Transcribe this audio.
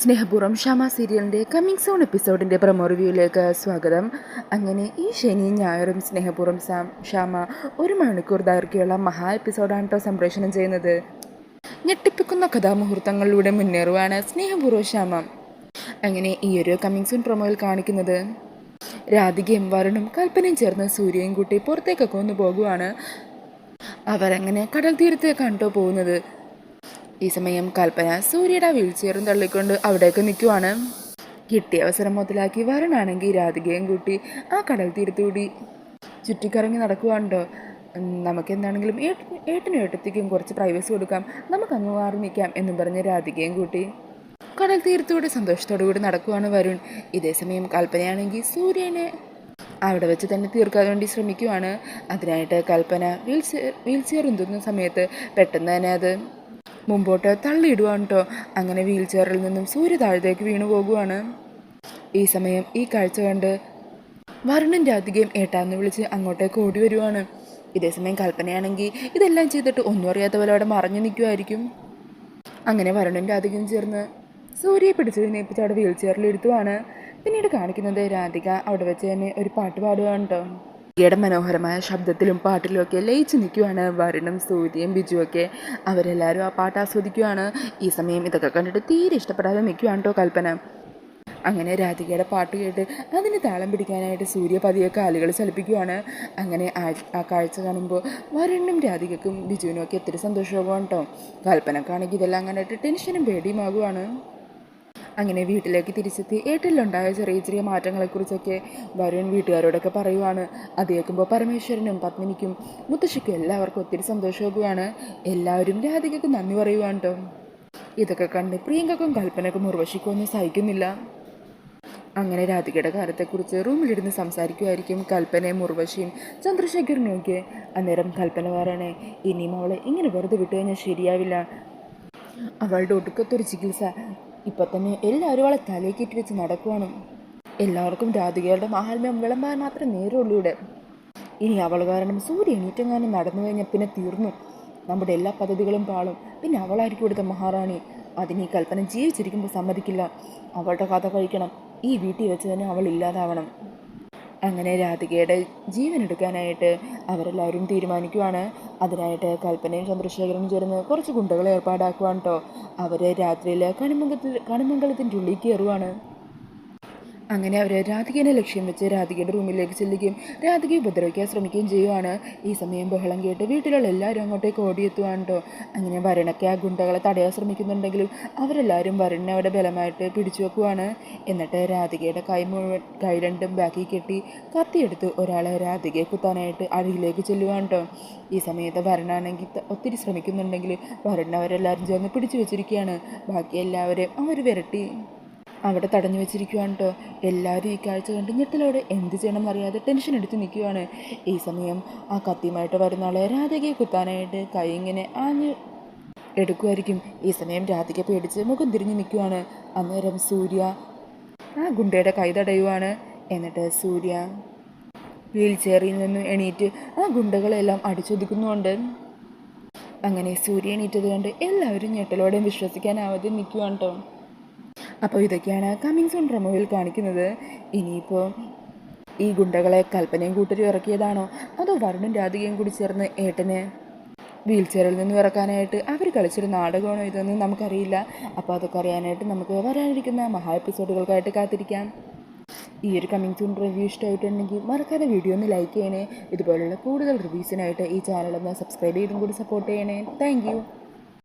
സ്നേഹപൂർവ്വം ഷാമ സീരിയലിൻ്റെ coming zone എപ്പിസോഡിൻ്റെ promo റിവ്യൂയിലേക്ക് സ്വാഗതം. അങ്ങനെ ഈ ശനിയും ഞായറും സ്നേഹപൂർവ്വം ഷാമ 1 മണിക്കൂർ ദൈർഘ്യമുള്ള മഹാ എപ്പിസോഡാണ് കേട്ടോ സംപ്രേഷണം ചെയ്യുന്നത്. ഞെട്ടിപ്പിക്കുന്ന കഥാമുഹൂർത്തങ്ങളിലൂടെ മുന്നേറുവാണ് സ്നേഹപൂർവ്വം ഷാമ. അങ്ങനെ ഈ ഒരു കമ്മിങ് സോൺ പ്രൊമോയിൽ കാണിക്കുന്നത് രാധികയും വരുണും കൽപ്പനയും ചേർന്ന് സൂര്യയും കൂട്ടി പുറത്തേക്കൊക്കെ ഒന്ന് പോകുവാണ്. അവരങ്ങനെ കടൽ തീരത്തേക്കാണ് കേട്ടോ പോകുന്നത്. ഈ സമയം കൽപ്പന സൂര്യയുടെ വീൽചെയറും തള്ളിക്കൊണ്ട് അവിടേക്ക് നിൽക്കുവാണ്. കിട്ടിയ അവസരം മുതലാക്കി വരുണാണെങ്കിൽ രാധികയും കൂട്ടി ആ കടൽ തീരത്തുകൂടി ചുറ്റിക്കറങ്ങി നടക്കുവാണ്ടോ. നമുക്ക് എന്താണെങ്കിലും ഏട്ടനും ഏട്ടത്തിക്കും കുറച്ച് പ്രൈവസി കൊടുക്കാം, നമുക്ക് അങ്ങ് മാറി നിൽക്കാം എന്നും പറഞ്ഞ് രാധികയും കൂട്ടി കടൽ തീരത്തൂടെ സന്തോഷത്തോടു കൂടി നടക്കുവാണ് വരുൺ. ഇതേസമയം കൽപ്പനയാണെങ്കിൽ സൂര്യനെ അവിടെ വെച്ച് തന്നെ തീർക്കാൻ വേണ്ടി ശ്രമിക്കുവാണ്. അതിനായിട്ട് കൽപ്പന വീൽചെയർ ഉന്തുന്ന സമയത്ത് പെട്ടെന്ന് തന്നെ അത് മുമ്പോട്ട് തള്ളിയിടുവാണ് കേട്ടോ. അങ്ങനെ വീൽചെയറിൽ നിന്നും സൂര്യ താഴത്തേക്ക് വീണു പോകുവാണ്. ഈ സമയം ഈ കാഴ്ച കണ്ട് വരുണും രാധികയും ഏട്ടാന്ന് വിളിച്ച് അങ്ങോട്ടേക്ക് ഓടി വരുവാണ്. ഇതേസമയം കൽപ്പനയാണെങ്കിൽ ഇതെല്ലാം ചെയ്തിട്ട് ഒന്നും അറിയാത്ത പോലെ അവിടെ മറഞ്ഞു നിൽക്കുമായിരിക്കും. അങ്ങനെ വരുണും രാധികയും ചേർന്ന് സൂര്യയെ പിടിച്ചതിനേപ്പിച്ച് അവിടെ വീൽചെയറിൽ ഇരുത്തുവാണ്. പിന്നീട് കാണിക്കുന്നത് രാധിക അവിടെ വെച്ച് തന്നെ ഒരു പാട്ട് പാടുവാണ് കേട്ടോ. യുടെ മനോഹരമായ ശബ്ദത്തിലും പാട്ടിലും ഒക്കെ ലയിച്ച് നിൽക്കുവാണ് വരുണും സൂര്യയും ബിജുവൊക്കെ. അവരെല്ലാവരും ആ പാട്ട് ആസ്വദിക്കുവാണ്. ഈ സമയം ഇതൊക്കെ കണ്ടിട്ട് തീരെ ഇഷ്ടപ്പെടാതെ നിൽക്കുവാണ് കേട്ടോ കൽപ്പന. അങ്ങനെ രാധികയുടെ പാട്ട് കേട്ട് അതിന് താളം പിടിക്കാനായിട്ട് സൂര്യ പതിയെ കാലുകൾ ചലിപ്പിക്കുവാണ്. അങ്ങനെ ആ കാഴ്ച കാണുമ്പോൾ വരുണും രാധികക്കും ബിജുവിനും ഒക്കെ ഒത്തിരി സന്തോഷമാകുവാണ് കേട്ടോ. കൽപ്പനക്കാണെങ്കിൽ ഇതെല്ലാം കണ്ടിട്ട് ടെൻഷനും പേടിയുമാകുവാണ്. അങ്ങനെ വീട്ടിലേക്ക് തിരിച്ചെത്തി ഏട്ടിലുണ്ടായ ചെറിയ ചെറിയ മാറ്റങ്ങളെക്കുറിച്ചൊക്കെ വരുൺ വീട്ടുകാരോടൊക്കെ പറയുവാണ്. അത് കേൾക്കുമ്പോൾ പരമേശ്വരനും പത്മിനിക്കും മുത്തശ്ശിക്കും എല്ലാവർക്കും ഒത്തിരി സന്തോഷമാകുവാണ്. എല്ലാവരും രാധികയ്ക്ക് നന്ദി പറയുവാണ് കേട്ടോ. ഇതൊക്കെ കണ്ട് പ്രിയങ്കക്കും കൽപ്പനക്കും ഉർവശിക്കും ഒന്നും സഹിക്കുന്നില്ല. അങ്ങനെ രാധികയുടെ കാര്യത്തെക്കുറിച്ച് റൂമിലിരുന്ന് സംസാരിക്കുമായിരിക്കും കൽപ്പനയും ഉർവശിയും ചന്ദ്രശേഖരനും ഒക്കെ. അന്നേരം കൽപ്പന പറയണേ, ഇനിയും അവളെ ഇങ്ങനെ വെറുതെ വിട്ടു കഴിഞ്ഞാൽ ശരിയാവില്ല. അവളുടെ ഒടുക്കത്തൊരു ചികിത്സ ഇപ്പം തന്നെ എല്ലാവരും അവളെ തലയേക്കേറ്റി വെച്ച് നടക്കുവാണ്. എല്ലാവർക്കും രാധികയുടെ മഹാത്മ്യം വിളമ്പാൻ മാത്രമേ നേരമുള്ളൂ ഇവിടെ. ഇനി അവൾ കാരണം സൂര്യ എണീറ്റെങ്ങാനും നടന്നു കഴിഞ്ഞാൽ പിന്നെ തീർന്നു, നമ്മുടെ എല്ലാ പദ്ധതികളും പാളും. പിന്നെ അവളായിരിക്കും ഇവിടുത്തെ മഹാറാണി. അതിന് ഈ കൽപ്പന ജീവിച്ചിരിക്കുമ്പോൾ സമ്മതിക്കില്ല. അവളുടെ കഥ കഴിക്കണം. ഈ വീട്ടിൽ വെച്ച് തന്നെ അവൾ ഇല്ലാതാവണം. അങ്ങനെ രാധികയുടെ ജീവൻ എടുക്കാനായിട്ട് അവരെല്ലാവരും തീരുമാനിക്കുവാണ്. അതിനായിട്ട് കൽപ്പനയും ചന്ദ്രശേഖരനും ചേർന്ന് കുറച്ച് ഗുണ്ടകളെ ഏർപ്പാടാക്കുവാണ് കേട്ടോ. അവർ രാത്രിയിൽ കണിമംഗലത്തിൻ്റെ ഉള്ളിൽ കയറുവാണ്. അങ്ങനെ അവർ രാധികേനെ ലക്ഷ്യം വെച്ച് രാധികയുടെ റൂമിലേക്ക് ചെല്ലുകയും രാധികയെ ഉപദ്രവിക്കാൻ ശ്രമിക്കുകയും ചെയ്യുവാണ്. ഈ സമയം ബഹളം കേട്ട് വീട്ടിലുള്ള എല്ലാവരും അങ്ങോട്ടേക്ക് ഓടിയെത്തുവാണ് കേട്ടോ. അങ്ങനെ വരുണൊക്കെ ആ ഗുണ്ടകളെ തടയാൻ ശ്രമിക്കുന്നുണ്ടെങ്കിലും അവരെല്ലാവരും വരുണിനെ അവിടെ ബലമായിട്ട് പിടിച്ചു വെക്കുവാണ്. എന്നിട്ട് രാധികയുടെ കൈ രണ്ടും ബാക്കി കെട്ടി കത്തിയെടുത്ത് ഒരാളെ രാധികയെ കുത്താനായിട്ട് അടിയിലേക്ക് ചെല്ലുവാണ് കേട്ടോ. ഈ സമയത്ത് വരുണാണെങ്കിൽ ഒത്തിരി ശ്രമിക്കുന്നുണ്ടെങ്കിൽ വരുണിനെ അവരെല്ലാവരും ചേർന്ന് പിടിച്ചു വെച്ചിരിക്കുകയാണ്. ബാക്കി എല്ലാവരെയും അവർ വിരട്ടി അവിടെ തടഞ്ഞു വെച്ചിരിക്കുവാണ് കേട്ടോ. എല്ലാവരും ഈ കാഴ്ച കണ്ട് ഞെട്ടലോടെ എന്ത് ചെയ്യണം അറിയാതെ ടെൻഷൻ എടുത്ത് നിൽക്കുവാണ്. ഈ സമയം ആ കത്തിയുമായിട്ട് വരുന്ന ആളെ രാധികയെ കുത്താനായിട്ട് കൈ ഇങ്ങനെ ആഞ്ഞ് എടുക്കുമായിരിക്കും. ഈ സമയം രാധിക പേടിച്ച് മുഖം തിരിഞ്ഞ് നിൽക്കുവാണ്. അന്നേരം സൂര്യ ആ ഗുണ്ടയുടെ കൈ തടയുവാണ്. എന്നിട്ട് സൂര്യ വീൽ ചെയറിൽ നിന്ന് എണീറ്റ് ആ ഗുണ്ടകളെല്ലാം അടിച്ചൊതുക്കുന്നുണ്ട്. അങ്ങനെ സൂര്യ എണീറ്റത് കണ്ട് എല്ലാവരും ഞെട്ടലോടെയും വിശ്വസിക്കാനാവാതെ നിൽക്കുവാണ് കേട്ടോ. അപ്പോൾ ഇതൊക്കെയാണ് കമ്മിങ് സൂൺ പ്രൊമോയിൽ കാണിക്കുന്നത്. ഇനിയിപ്പോൾ ഈ ഗുണ്ടകളെ കൽപ്പനയും കൂട്ടരും ഇറക്കിയതാണോ അതോ വരുണും രാധികയും കൂടി ചേർന്ന് ഏട്ടനെ വീൽ ചെയറിൽ നിന്ന് ഇറക്കാനായിട്ട് അവർ കളിച്ചൊരു നാടകമാണോ ഇതൊന്നും നമുക്കറിയില്ല. അപ്പോൾ അതൊക്കെ അറിയാനായിട്ട് നമുക്ക് വരാനിരിക്കുന്ന മഹാ എപ്പിസോഡുകൾക്കായിട്ട് കാത്തിരിക്കാം. ഈ ഒരു കമ്മിങ് സൂൺ റിവ്യൂ ഇഷ്ടമായിട്ടുണ്ടെങ്കിൽ മറക്കാതെ വീഡിയോ ഒന്ന് ലൈക്ക് ചെയ്യണേ. ഇതുപോലുള്ള കൂടുതൽ റിവ്യൂസിനായിട്ട് ഈ ചാനലൊന്ന് സബ്സ്ക്രൈബ് ചെയ്തും കൂടി സപ്പോർട്ട് ചെയ്യണേ. താങ്ക്